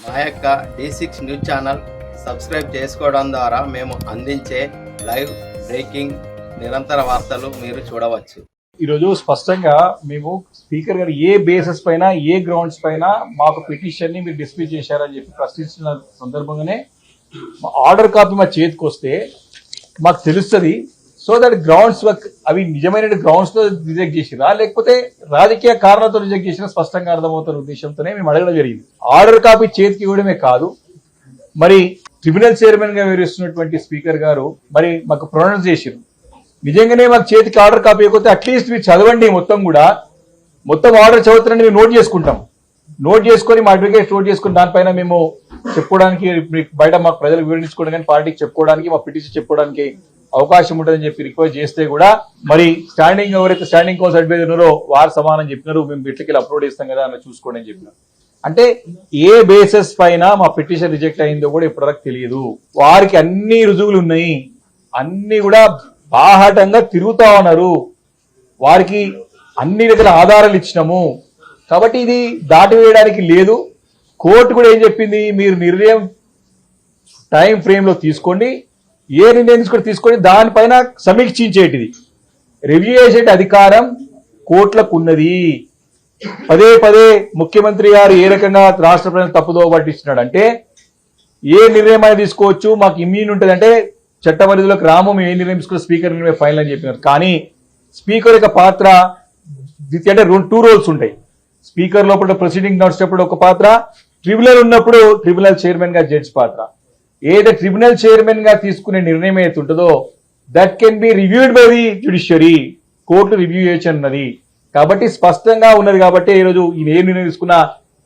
మా యొక్క D6 news channel subscribe చేసుకోవడం ద్వారా మేము అందించే లైవ్ బ్రేకింగ్ నిరంతర వార్తలు మీరు చూడవచ్చు. ఈరోజు స్పష్టంగా మేము స్పీకర్ గారు ఏ బేసిస్ పైన ఏ గ్రౌండ్స్ పైన మాకు పిటిషన్ని మీరు డిస్మిస్ చేశారని చెప్పి ప్రశ్నించిన సందర్భంగానే ఆర్డర్ కాపీ మా చేతికి వస్తే మాకు తెలుస్తుంది. సో దట్ గ్రౌండ్స్ అవి నిజమైన గ్రౌండ్స్ లో రిజెక్ట్ చేసిరా లేకపోతే రాజకీయ కారణాలతో రిజెక్ట్ చేసినా స్పష్టంగా అర్థమవుతున్న ఉద్దేశంతోనే మేము అడగడం జరిగింది. ఆర్డర్ కాపీ చేతికి ఇవ్వడమే కాదు, మరి ట్రిబ్యునల్ చైర్మన్ గా వివరిస్తున్నటువంటి స్పీకర్ గారు మరి మాకు ప్రొనౌన్స్ చేసిరు. నిజంగానే మాకు చేతికి ఆర్డర్ కాపీ ఇవ్వకపోతే అట్లీస్ట్ మీరు చదవండి, మొత్తం ఆర్డర్ చదువుతారని మేము నోట్ చేసుకొని మా అడ్వకేట్ నోట్ చేసుకుని దానిపైన మేము చెప్పుకోవడానికి బయట మాకు ప్రజలు వివరించుకోవడం కానీ పార్టీకి చెప్పుకోవడానికి మా పిటిషన్ చెప్పుకోవడానికి అవకాశం ఉంటుందని చెప్పి రిక్వెస్ట్ చేస్తే కూడా మరి ఎవరైతే స్టాండింగ్ కౌన్సిల్ అడ్వైజర్ ఉన్నారో వారు సమానం చెప్పినారు, మేము బిట్లకి అప్లోడ్ చేస్తాం కదా అని చూసుకోండి అని చెప్పినారు. అంటే ఏ బేసిస్ పైన మా పిటిషన్ రిజెక్ట్ అయిందో కూడా ఇప్పటివరకు తెలియదు. వారికి అన్ని రుజువులు ఉన్నాయి, అన్ని కూడా బాహాటంగా తిరుగుతా ఉన్నారు, వారికి అన్ని రకాల ఆధారాలు ఇచ్చినాము. కాబట్టి ఇది దాటివేయడానికి లేదు. కోర్టు కూడా ఏం చెప్పింది, మీరు నిర్ణయం టైం ఫ్రేమ్ లో తీసుకోండి, ఏ నిర్ణయం తీసుకొని దానిపైన సమీక్షించేటిది రివ్యూ చేసే అధికారం కోర్టులకు ఉన్నది. పదే ముఖ్యమంత్రి గారు ఏ రకంగా రాష్ట్ర ప్రజలను తప్పుదోవ పట్టిస్తున్నాడు అంటే ఏ నిర్ణయం అయినా తీసుకోవచ్చు, మాకు ఇమ్యూన్ ఉంటుంది అంటే చట్టపరిధిలోకి రాము, మేము ఏ నిర్ణయం తీసుకున్న స్పీకర్ నిర్ణయం ఫైనల్ అని చెప్పినారు. కానీ స్పీకర్ యొక్క పాత్ర అంటే 2 రోల్స్ ఉంటాయి. స్పీకర్ లోపల ప్రొసీడింగ్ నడిచేటప్పుడు ఒక పాత్ర, ట్రిబ్యునల్ ఉన్నప్పుడు ట్రిబ్యునల్ చైర్మన్ గా జడ్జి పాత్ర. ఏదైతే ట్రిబ్యునల్ చైర్మన్ గా తీసుకునే నిర్ణయం అయితే ఉంటుందో that can be reviewed by the judiciary, court review చేయొచ్చు అన్నది. కాబట్టి స్పష్టంగా ఉన్నది. కాబట్టి ఈరోజు ఈయన ఏ నిర్ణయం తీసుకున్నా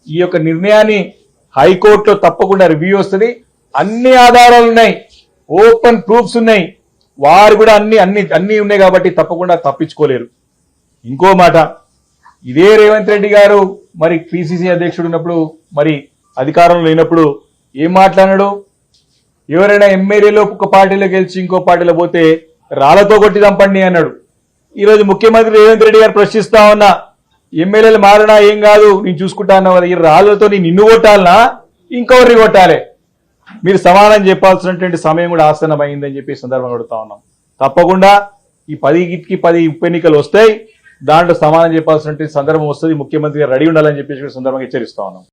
ఈ యొక్క నిర్ణయాన్ని హైకోర్టులో తప్పకుండా రివ్యూ వస్తుంది. అన్ని ఆధారాలు ఉన్నాయి, ఓపెన్ ప్రూఫ్స్ ఉన్నాయి, వారు కూడా అన్ని ఉన్నాయి కాబట్టి తప్పకుండా తప్పించుకోలేరు. ఇంకో మాట, ఇదే రేవంత్ రెడ్డి గారు మరి పిసిసి అధ్యక్షుడు ఉన్నప్పుడు మరి అధికారంలో లేనప్పుడు ఏం మాట్లాడాడు, ఎవరైనా ఎమ్మెల్యేలో ఒక పార్టీలో గెలిచి ఇంకో పార్టీలో పోతే రాళ్లతో కొట్టి చంపండి అన్నాడు. ఈరోజు ముఖ్యమంత్రి రేవంత్ రెడ్డి గారు ప్రశ్నిస్తా ఉన్నా, ఎమ్మెల్యేలు మారినా ఏం కాదు నేను చూసుకుంటా అన్నా కదా, ఈ రాళ్లతో నిన్ను కొట్టాలనా ఇంకొకరిని కొట్టాలి, మీరు సమాధానం చెప్పాల్సినటువంటి సమయం కూడా ఆసన్నమైందని చెప్పి సందర్భంగా అడుగుతా ఉన్నాం. తప్పకుండా ఈ 10కి 10 ఉప ఎన్నికలు వస్తాయి, దాంట్లో సమాధానం చెప్పాల్సినటువంటి సందర్భం వస్తుంది. ముఖ్యమంత్రి గారు రెడీ ఉండాలని చెప్పేసి సందర్భంగా హెచ్చరిస్తా ఉన్నాం.